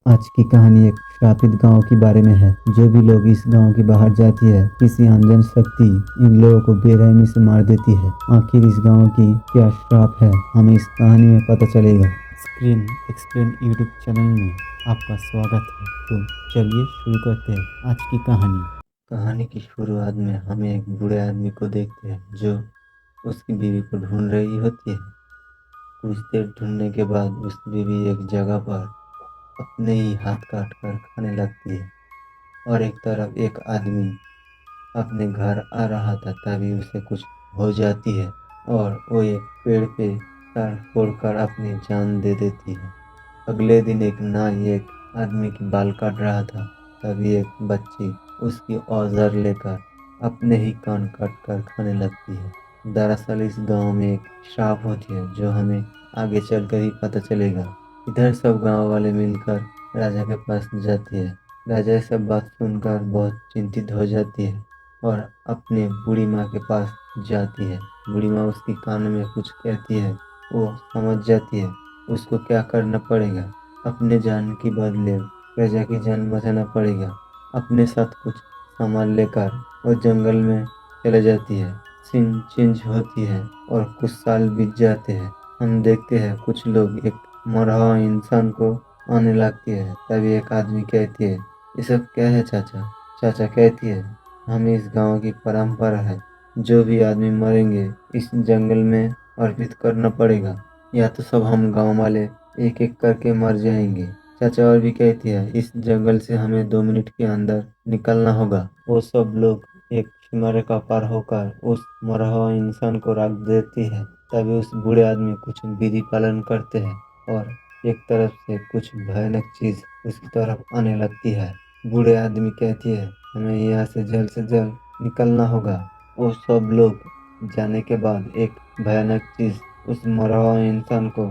आज की कहानी एक श्रापित गांव के बारे में है। जो भी लोग इस गांव के बाहर जाती है, किसी अनजान शक्ति इन लोगों को बेरहमी से मार देती है। आखिर इस गांव की क्या श्राप है, हमें इस कहानी में पता चलेगा। स्क्रीन एक्सप्लेन यूट्यूब चैनल में आपका स्वागत है। तो चलिए शुरू करते हैं आज की कहानी। कहानी की शुरुआत में हम एक बूढ़े आदमी को देखते हैं जो उसकी बीवी को ढूंढ रही होती है। कुछ देर ढूंढने के बाद उसकी बीवी एक जगह पर अपने ही हाथ काट कर खाने लगती है और एक तरफ एक आदमी अपने घर आ रहा था, तभी उसे कुछ हो जाती है और वो एक पेड़ पे तार फोड़कर अपनी जान दे देती है। अगले दिन एक नाई एक आदमी के बाल काट रहा था, तभी एक बच्ची उसकी औजार लेकर अपने ही कान काट कर खाने लगती है। दरअसल इस गांव में एक श्राप होती है जो हमें आगे चलकर ही पता चलेगा। इधर सब गांव वाले मिलकर राजा के पास जाती है। राजा ये सब बात सुनकर बहुत चिंतित हो जाती है और अपने बूढ़ी माँ के पास जाती है। बूढ़ी माँ उसकी कान में कुछ कहती है, वो समझ जाती है उसको क्या करना पड़ेगा। अपने जान के बदले प्रजा की जान बचाना पड़ेगा। अपने साथ कुछ सामान लेकर वो जंगल में चले जाती है। सीन चेंज होती है और कुछ साल बीत जाते हैं। हम देखते हैं कुछ लोग एक मरा हुआ इंसान को आने लगती है। तभी एक आदमी कहती है, ये सब क्या है चाचा? चाचा कहती है, हमें इस गांव की परंपरा है, जो भी आदमी मरेंगे इस जंगल में अर्पित करना पड़ेगा, या तो सब हम गांव वाले एक एक करके मर जाएंगे। चाचा और भी कहती है, इस जंगल से हमें 2 मिनट के अंदर निकलना होगा। वो सब लोग एक सीमा का पार होकर उस मरा हुआ इंसान को रख देती है। तभी उस बूढ़े आदमी कुछ विधि पालन करते हैं और एक तरफ से कुछ भयानक चीज उसकी तरफ आने लगती है। बूढ़े आदमी कहती है, हमें यहाँ से जल्द निकलना होगा। वो सब लोग जाने के बाद एक भयानक चीज उस मरा हुआ इंसान को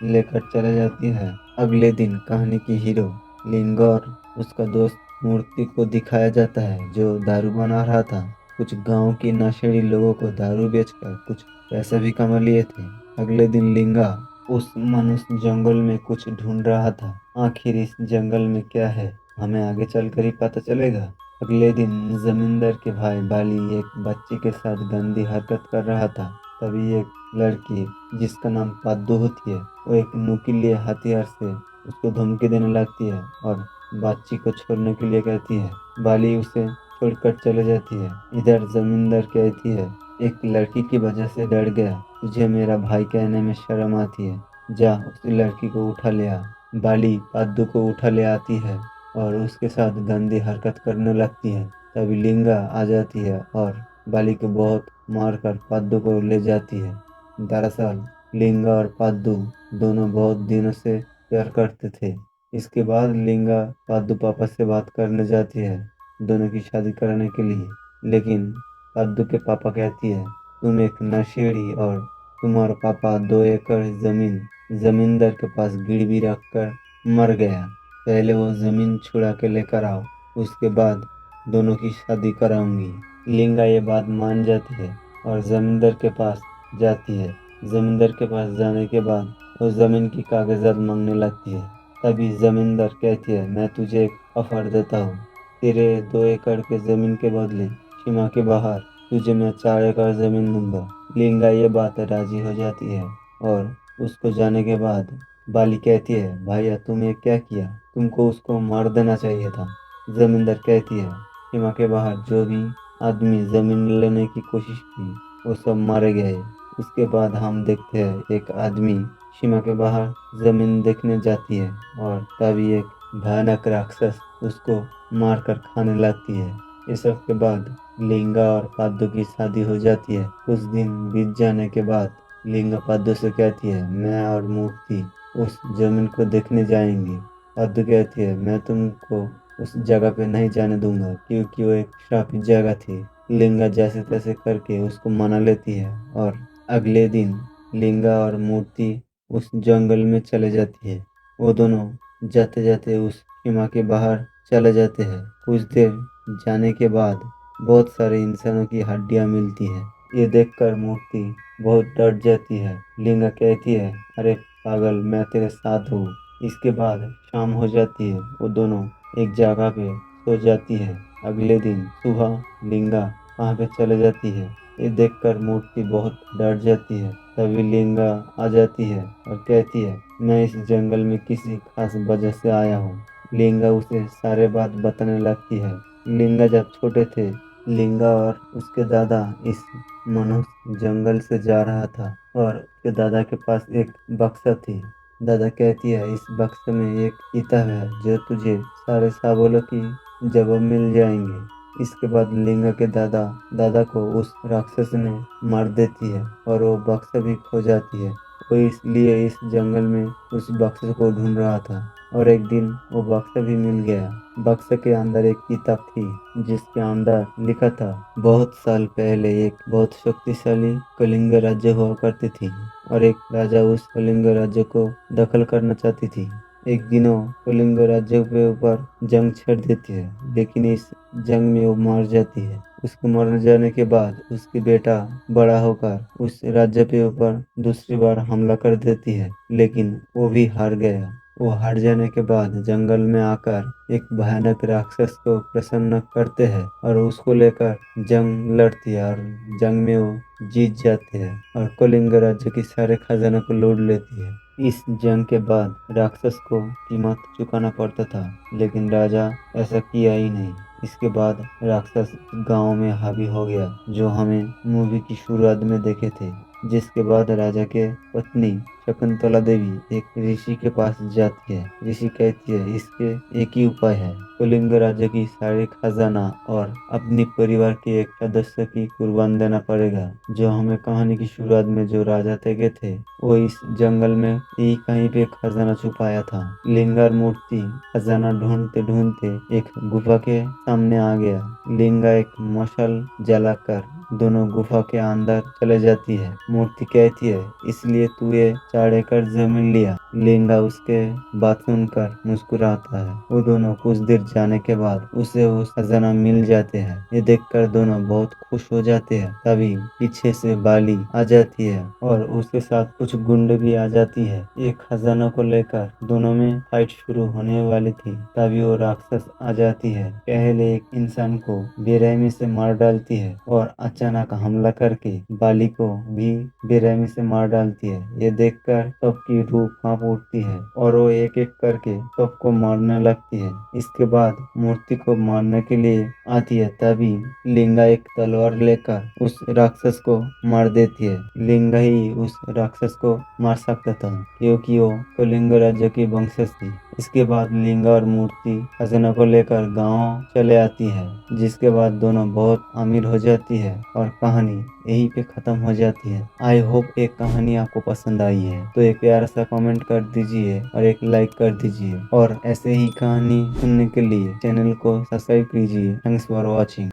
लेकर चले जाती है। अगले दिन कहानी की हीरो लिंगा और उसका दोस्त मूर्ति को दिखाया जाता है जो दारू बना रहा था। कुछ गांव के नशेड़ी लोगों को दारू बेचकर कुछ पैसे भी कमा लिए थे। अगले दिन लिंगा उस मनुष्य जंगल में कुछ ढूंढ रहा था। आखिर इस जंगल में क्या है, हमें आगे चलकर ही पता चलेगा। अगले दिन जमींदार के भाई बाली एक बच्ची के साथ गंदी हरकत कर रहा था। तभी एक लड़की जिसका नाम पादू होती है, वो एक नुकीले हथियार से उसको धमकी देने लगती है और बच्ची को छोड़ने के लिए कहती है। बाली उसे छोड़कर चले जाती है। इधर जमींदार कहती है, एक लड़की की वजह से डर गया, तुझे मेरा भाई कहने में शर्म आती है, जा उस लड़की को उठा ले आ। बाली पादू को उठा ले आती है और उसके साथ गंदी हरकत करने लगती है। तभी लिंगा आ जाती है और बाली को बहुत मारकर पादू को ले जाती है। दरअसल लिंगा और पादू दोनों बहुत दिनों से प्यार करते थे। इसके बाद लिंगा पादू पापा से बात करने जाती है दोनों की शादी कराने के लिए। लेकिन पादू के पापा कहती है, तुम एक नशेड़ी और तुम्हारा पापा 2 एकड़ जमीन जमींदार के पास गिरवी रखकर मर गया। पहले वो जमीन छुड़ा के लेकर आओ, उसके बाद दोनों की शादी कराऊंगी। लिंगा ये बात मान जाती है और जमींदार के पास जाती है। जमींदार के पास जाने के बाद वो जमीन की कागजात मांगने लगती है। तभी जमींदार कहती है, मैं तुझे एक ऑफर देता हूँ, तेरे 2 एकड़ के जमीन के बदले सीमा के बाहर तुझे मैं 4 एकड़ जमीन दूंगा। लिंगा ये बात राजी हो जाती है और उसको जाने के बाद बाली कहती है, भैया तुमने क्या किया, तुमको उसको मार देना चाहिए था। जमींदार कहती है, सीमा के बाहर जो भी आदमी जमीन लेने की कोशिश की वो सब मारे गए। उसके बाद हम देखते हैं एक आदमी सीमा के बाहर जमीन देखने जाती है और तभी एक भयानक राक्षस उसको मारकर खाने लगती है। इस सब के बाद लिंगा और पादू की शादी हो जाती है। कुछ दिन बीत जाने के बाद लिंगा पादू से कहती है, मैं और मूर्ति उस जमीन को देखने जाएंगे। पादू कहती है, मैं तुमको उस जगह पे नहीं जाने दूंगा क्योंकि वो एक श्रापित जगह थी। लिंगा जैसे तैसे करके उसको मना लेती है और अगले दिन लिंगा और मूर्ति उस जंगल में चले जाती है। वो दोनों जाते जाते उस सीमा के बाहर चले जाते हैं। कुछ देर जाने के बाद बहुत सारे इंसानों की हड्डियां मिलती है। ये देखकर मूर्ति बहुत डर जाती है। लिंगा कहती है, अरे पागल, मैं तेरे साथ हूँ, इसके बाद शाम हो जाती है। वो दोनों एक जगह पे सो जाती है। अगले दिन सुबह लिंगा वहाँ पे चले जाती है। ये देखकर मूर्ति बहुत डर जाती है। तभी लिंगा आ जाती है और कहती है, मैं इस जंगल में किसी खास वजह से आया हूँ। लिंगा उसे सारे बात बताने लगती है। लिंगा जब छोटे थे, लिंगा और उसके दादा इस मनुष्य जंगल से जा रहा था और उसके दादा के पास एक बक्सा थी। दादा कहती है, इस बक्से में एक किताब है जो तुझे सारे सवालों की जवाब मिल जाएंगे। इसके बाद लिंगा के दादा दादा को उस राक्षस ने मार देती है और वो बक्सा भी खो जाती है। वो इसलिए इस जंगल में उस बक्से को ढूंढ रहा था और एक दिन वो बक्सा भी मिल गया। बक्से के अंदर एक किताब थी जिसके अंदर लिखा था, बहुत साल पहले एक बहुत शक्तिशाली कलिंग राज्य हुआ करती थी और एक राजा उस कलिंग राज्य को दखल करना चाहती थी। एक दिन वो कलिंग राज्य के ऊपर जंग छेड़ देती है, लेकिन इस जंग में वो मार जाती है। उसके मर जाने के बाद उसकी बेटा बड़ा होकर उस राज्य के ऊपर दूसरी बार हमला कर देती है, लेकिन वो भी हार गया। वो हार जाने के बाद जंगल में आकर एक भयानक राक्षस को प्रसन्न करते हैं और उसको लेकर जंग लड़ती है और जंग में वो जीत जाते हैं और कलिंग राज्य की सारे खजाना को लूट लेती है। इस जंग के बाद राक्षस को कीमत चुकाना पड़ता था, लेकिन राजा ऐसा किया ही नहीं। इसके बाद राक्षस गांव में हावी हो गया, जो हमें मूवी की शुरुआत में देखे थे। जिसके बाद राजा के पत्नी शकुंतला देवी एक ऋषि के पास जाती है। ऋषि कहती है, इसके एक ही उपाय है, कलिंग राज्य की सारे खजाना और अपने परिवार के एक सदस्य की कुर्बान देना पड़ेगा। जो हमें कहानी की शुरुआत में जो राजा देखे थे, वो इस जंगल में यही कहीं पे खजाना छुपाया था। लिंगा और मूर्ति खजाना ढूंढते ढूंढते एक गुफा के सामने आ गया। लिंगा एक मशाल जलाकर दोनों गुफा के अंदर चले जाती है। मूर्ति कहती है, इसलिए तू ये 4 एकड़ जमीन लिया। लिंगा उसके बात सुनकर मुस्कुराता है। वो दोनों कुछ देर जाने के बाद उसे वो खजाना मिल जाते हैं। ये देखकर दोनों बहुत खुश हो जाते हैं। तभी पीछे से बाली आ जाती है और उसके साथ कुछ गुंड भी आ जाती है। ये खजाना को लेकर दोनों में फाइट शुरू होने वाली थी। तभी वो राक्षस आ जाती है। पहले एक इंसान को बेरहमी से मार डालती है और अचानक हमला करके बाली को भी बेरहमी से मार डालती है। ये देखकर सबकी रूह कांप उठती है और वो एक एक करके सबको मारने लगती है। इसके बाद मूर्ति को मारने के लिए आती है। तभी लिंगा एक तलवार लेकर उस राक्षस को मार देती है। लिंगा ही उस राक्षस को मार सकता था, क्योंकि वो कलिंग राज्य की वंशज थी। इसके बाद लिंगा और मूर्ति खजाना को लेकर गांव चले आती है, जिसके बाद दोनों बहुत अमीर हो जाती है और कहानी यहीं पे खत्म हो जाती है। आई होप एक कहानी आपको पसंद आई है, तो एक प्यारा सा कमेंट कर दीजिए और एक लाइक कर दीजिए और ऐसे ही कहानी सुनने के लिए चैनल को सब्सक्राइब कीजिए। Thanks for watching.